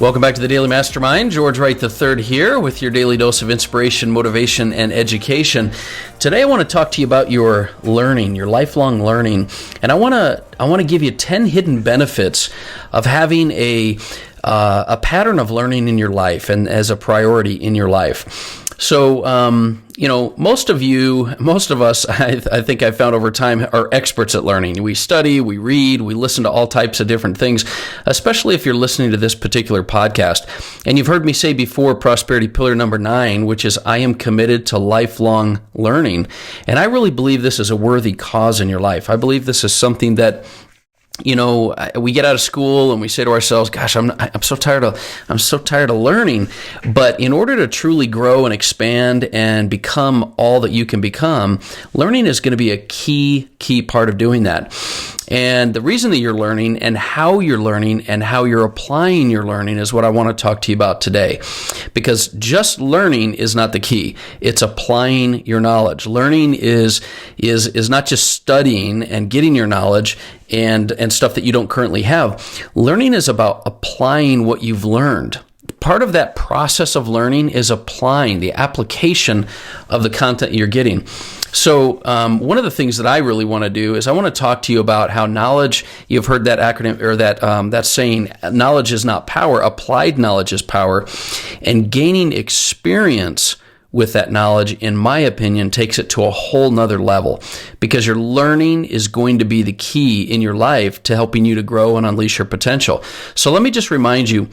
Welcome back to the Daily Mastermind. George Wright III here with your daily dose of inspiration, motivation, and education. Today I want to talk to you about your learning, your lifelong learning, and I want to give you 10 hidden benefits of having a pattern of learning in your life and as a priority in your life. So, most of us, I think I've found over time, are experts at learning. We study, we read, we listen to all types of different things, especially if you're listening to this particular podcast. And you've heard me say before, prosperity pillar number 9, which is I am committed to lifelong learning. And I really believe this is a worthy cause in your life. I believe this is something that we get out of school and we say to ourselves, gosh, I'm so tired of learning. But in order to truly grow and expand and become all that you can become, learning is going to be a key part of doing that. And the reason that you're learning and how you're applying your learning is what I want to talk to you about today. Because just learning is not the key. It's applying your knowledge. Learning is not just studying and getting your knowledge and stuff that you don't currently have. Learning is about applying what you've learned. Part of that process of learning is applying the application of the content you're getting. So one of the things that I really want to do is I want to talk to you about how knowledge, you've heard that acronym or that saying, knowledge is not power, applied knowledge is power, and gaining experience with that knowledge, in my opinion, takes it to a whole nother level, because your learning is going to be the key in your life to helping you to grow and unleash your potential. So let me just remind you,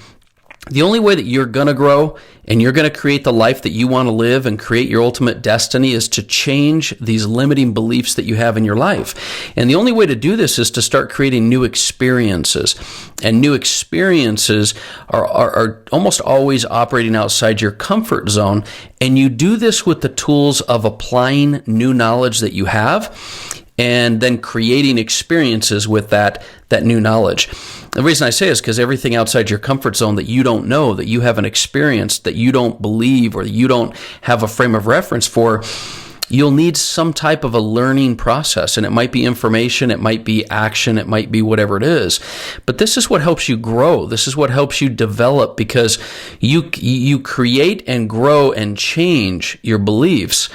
the only way that you're going to grow and you're going to create the life that you want to live and create your ultimate destiny is to change these limiting beliefs that you have in your life. And the only way to do this is to start creating new experiences. And new experiences are almost always operating outside your comfort zone. And you do this with the tools of applying new knowledge that you have and then creating experiences with that new knowledge. The reason I say is because everything outside your comfort zone that you don't know, that you haven't experienced, that you don't believe, or you don't have a frame of reference for, you'll need some type of a learning process. And it might be information, it might be action, it might be whatever it is. But this is what helps you grow. This is what helps you develop, because you create and grow and change your beliefs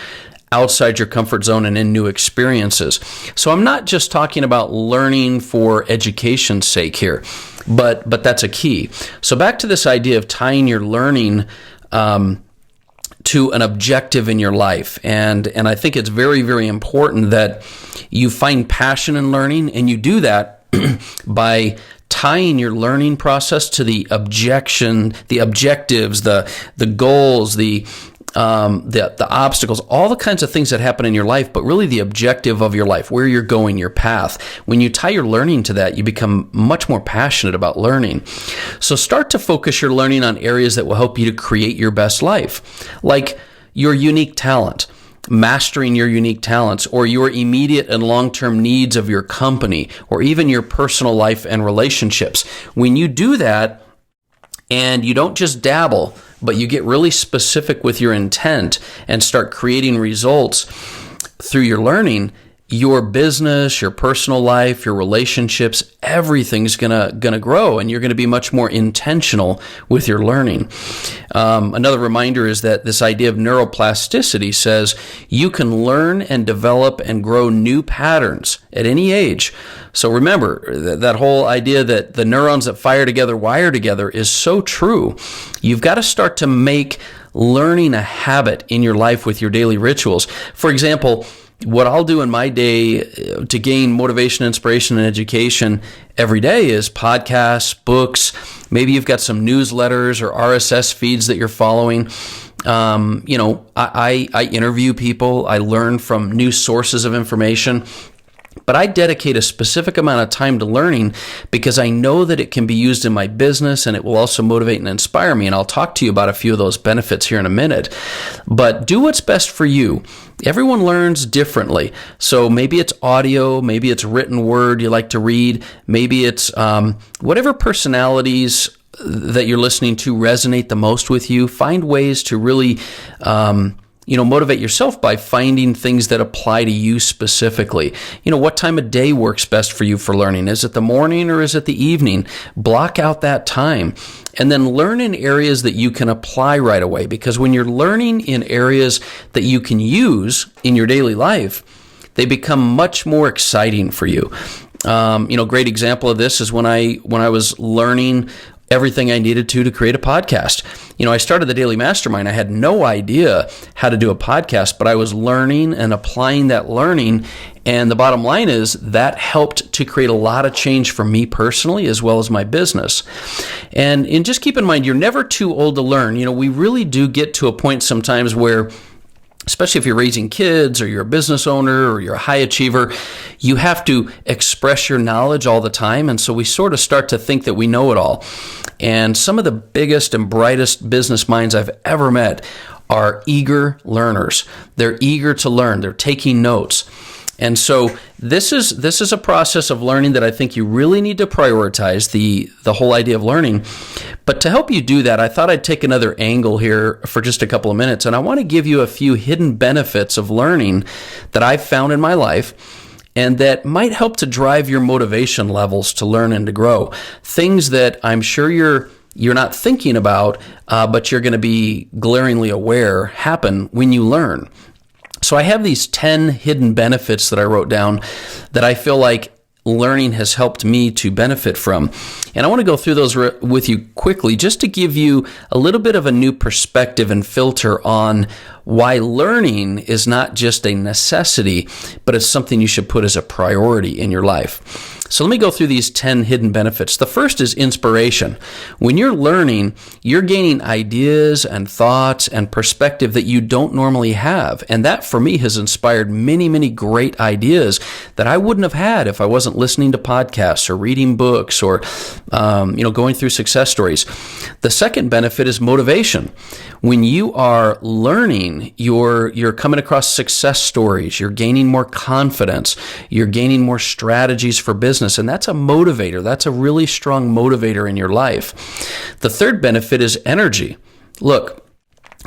outside your comfort zone and in new experiences. So I'm not just talking about learning for education's sake here, but that's a key. So back to this idea of tying your learning to an objective in your life. And I think it's very, very important that you find passion in learning, and you do that by tying your learning process to the objectives, the goals, the obstacles, all the kinds of things that happen in your life, but really the objective of your life, where you're going, your path. When you tie your learning to that, you become much more passionate about learning. So start to focus your learning on areas that will help you to create your best life, like your unique talent, mastering your unique talents, or your immediate and long-term needs of your company, or even your personal life and relationships. When you do that, and you don't just dabble, but you get really specific with your intent and start creating results through your learning, your business, your personal life, your relationships, everything's gonna grow, and you're gonna be much more intentional with your learning. Another reminder is that this idea of neuroplasticity says you can learn and develop and grow new patterns at any age. So remember, that whole idea that the neurons that fire together wire together is so true. You've got to start to make learning a habit in your life with your daily rituals. For example, what I'll do in my day to gain motivation, inspiration, and education every day is podcasts, books. Maybe you've got some newsletters or RSS feeds that you're following. I interview people. I learn from new sources of information. But I dedicate a specific amount of time to learning because I know that it can be used in my business, and it will also motivate and inspire me. And I'll talk to you about a few of those benefits here in a minute. But do what's best for you. Everyone learns differently. So maybe it's audio, maybe it's written word you like to read, maybe it's whatever personalities that you're listening to resonate the most with you. Find ways to really motivate yourself by finding things that apply to you specifically. What time of day works best for you for learning? Is it the morning or is it the evening? Block out that time. And then learn in areas that you can apply right away, because when you're learning in areas that you can use in your daily life, they become much more exciting for you. Great example of this is when I was learning everything I needed to create a podcast. I started the Daily Mastermind. I had no idea how to do a podcast, but I was learning and applying that learning. And the bottom line is that helped to create a lot of change for me personally, as well as my business. And just keep in mind, you're never too old to learn. We really do get to a point sometimes where, especially if you're raising kids or you're a business owner or you're a high achiever, you have to express your knowledge all the time. And so we sort of start to think that we know it all. And some of the biggest and brightest business minds I've ever met are eager learners. They're eager to learn. They're taking notes. And so this is a process of learning that I think you really need to prioritize, the whole idea of learning. But to help you do that, I thought I'd take another angle here for just a couple of minutes. And I want to give you a few hidden benefits of learning that I've found in my life and that might help to drive your motivation levels to learn and to grow. Things that I'm sure you're not thinking about, but you're going to be glaringly aware happen when you learn. So I have these 10 hidden benefits that I wrote down that I feel like learning has helped me to benefit from. And I want to go through those with you quickly, just to give you a little bit of a new perspective and filter on why learning is not just a necessity, but it's something you should put as a priority in your life. So let me go through these 10 hidden benefits. The first is inspiration. When you're learning, you're gaining ideas and thoughts and perspective that you don't normally have. And that, for me, has inspired many, many great ideas that I wouldn't have had if I wasn't listening to podcasts or reading books or, going through success stories. The second benefit is motivation. When you are learning, you're coming across success stories. You're gaining more confidence. You're gaining more strategies for business. And that's a motivator. That's a really strong motivator in your life. The third benefit is energy. Look,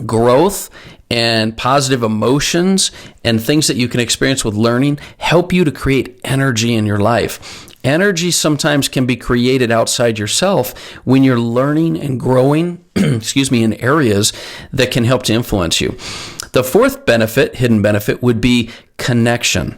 growth and positive emotions and things that you can experience with learning help you to create energy in your life. Energy sometimes can be created outside yourself when you're learning and growing, in areas that can help to influence you. The fourth benefit, hidden benefit, would be connection.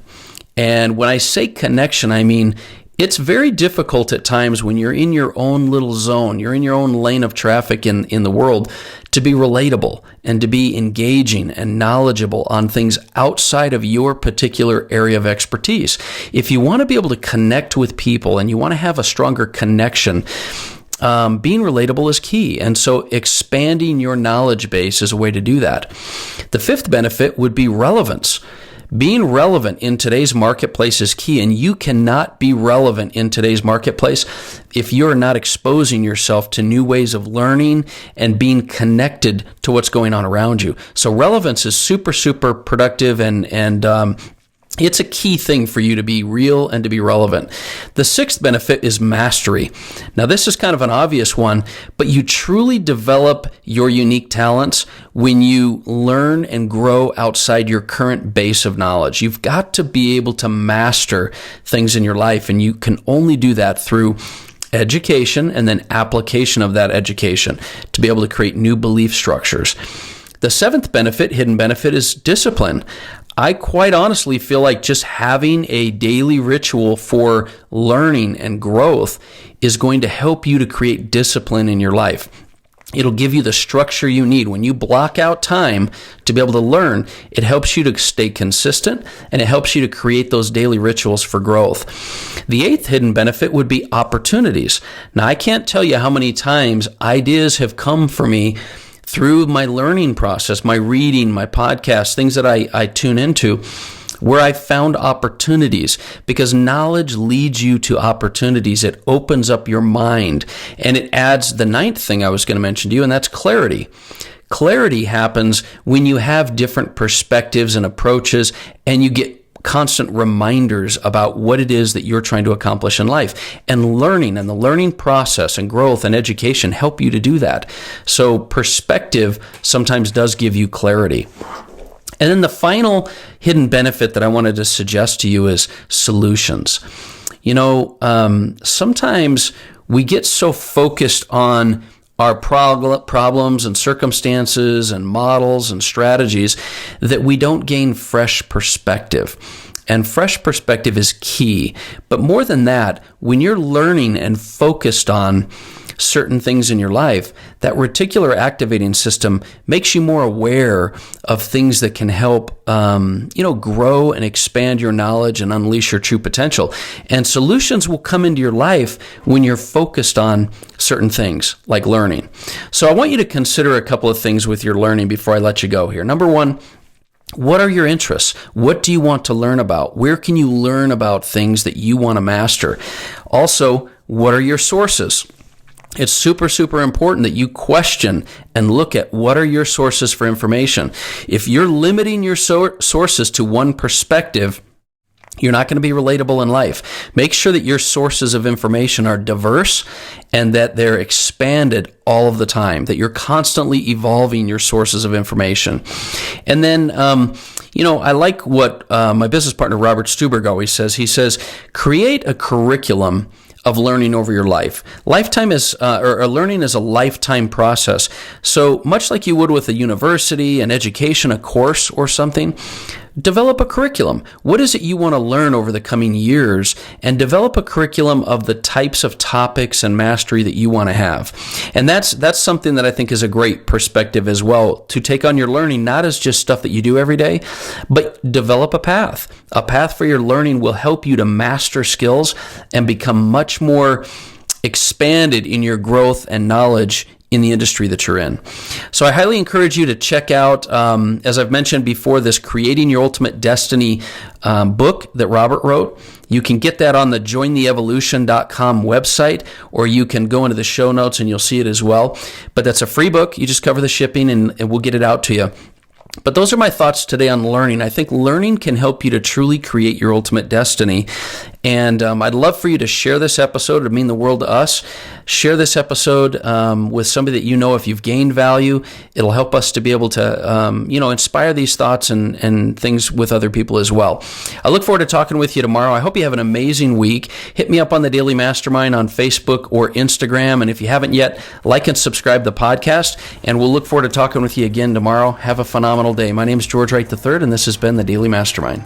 And when I say connection, I mean it's very difficult at times when you're in your own little zone, you're in your own lane of traffic in the world, to be relatable and to be engaging and knowledgeable on things outside of your particular area of expertise. If you want to be able to connect with people and you want to have a stronger connection, being relatable is key. And so expanding your knowledge base is a way to do that. The fifth benefit would be relevance. Being relevant in today's marketplace is key, and you cannot be relevant in today's marketplace if you're not exposing yourself to new ways of learning and being connected to what's going on around you. So relevance is super, super productive and it's a key thing for you to be real and to be relevant. The sixth benefit is mastery. Now, this is kind of an obvious one, but you truly develop your unique talents when you learn and grow outside your current base of knowledge. You've got to be able to master things in your life, and you can only do that through education and then application of that education to be able to create new belief structures. The seventh benefit, hidden benefit, is discipline. I quite honestly feel like just having a daily ritual for learning and growth is going to help you to create discipline in your life. It'll give you the structure you need. When you block out time to be able to learn, it helps you to stay consistent and it helps you to create those daily rituals for growth. The eighth hidden benefit would be opportunities. Now, I can't tell you how many times ideas have come for me through my learning process, my reading, my podcasts, things that I tune into, where I found opportunities, because knowledge leads you to opportunities. It opens up your mind, and it adds the ninth thing I was going to mention to you, and that's clarity. Clarity happens when you have different perspectives and approaches, and you get constant reminders about what it is that you're trying to accomplish in life. And learning and the learning process and growth and education help you to do that. So perspective sometimes does give you clarity. And then the final hidden benefit that I wanted to suggest to you is solutions. Sometimes we get so focused on our problems and circumstances and models and strategies that we don't gain fresh perspective. And fresh perspective is key. But more than that, when you're learning and focused on certain things in your life, that reticular activating system makes you more aware of things that can help, grow and expand your knowledge and unleash your true potential. And solutions will come into your life when you're focused on certain things like learning. So I want you to consider a couple of things with your learning before I let you go here. Number one, what are your interests? What do you want to learn about? Where can you learn about things that you want to master? Also, what are your sources? It's super, super important that you question and look at what are your sources for information. If you're limiting your sources to one perspective, you're not going to be relatable in life. Make sure that your sources of information are diverse and that they're expanded all of the time, that you're constantly evolving your sources of information. And then, I like what my business partner, Robert Stuberg, always says. He says, create a curriculum of learning over your life. Learning is a lifetime process. So much like you would with a university, an education, a course or something, develop a curriculum. What is it you want to learn over the coming years? And develop a curriculum of the types of topics and mastery that you want to have. And that's something that I think is a great perspective as well, to take on your learning, not as just stuff that you do every day, but develop a path. A path for your learning will help you to master skills and become much more expanded in your growth and knowledge in the industry that you're in. So I highly encourage you to check out, as I've mentioned before, this Creating Your Ultimate Destiny book that Robert wrote. You can get that on the jointheevolution.com website, or you can go into the show notes and you'll see it as well. But that's a free book. You just cover the shipping and we'll get it out to you. But those are my thoughts today on learning. I think learning can help you to truly create your ultimate destiny. And I'd love for you to share this episode. It would mean the world to us. Share this episode with somebody that you know. If you've gained value, it'll help us to be able to, inspire these thoughts and things with other people as well. I look forward to talking with you tomorrow. I hope you have an amazing week. Hit me up on the Daily Mastermind on Facebook or Instagram. And if you haven't yet, like and subscribe to the podcast. And we'll look forward to talking with you again tomorrow. Have a phenomenal day. My name is George Wright III, and this has been the Daily Mastermind.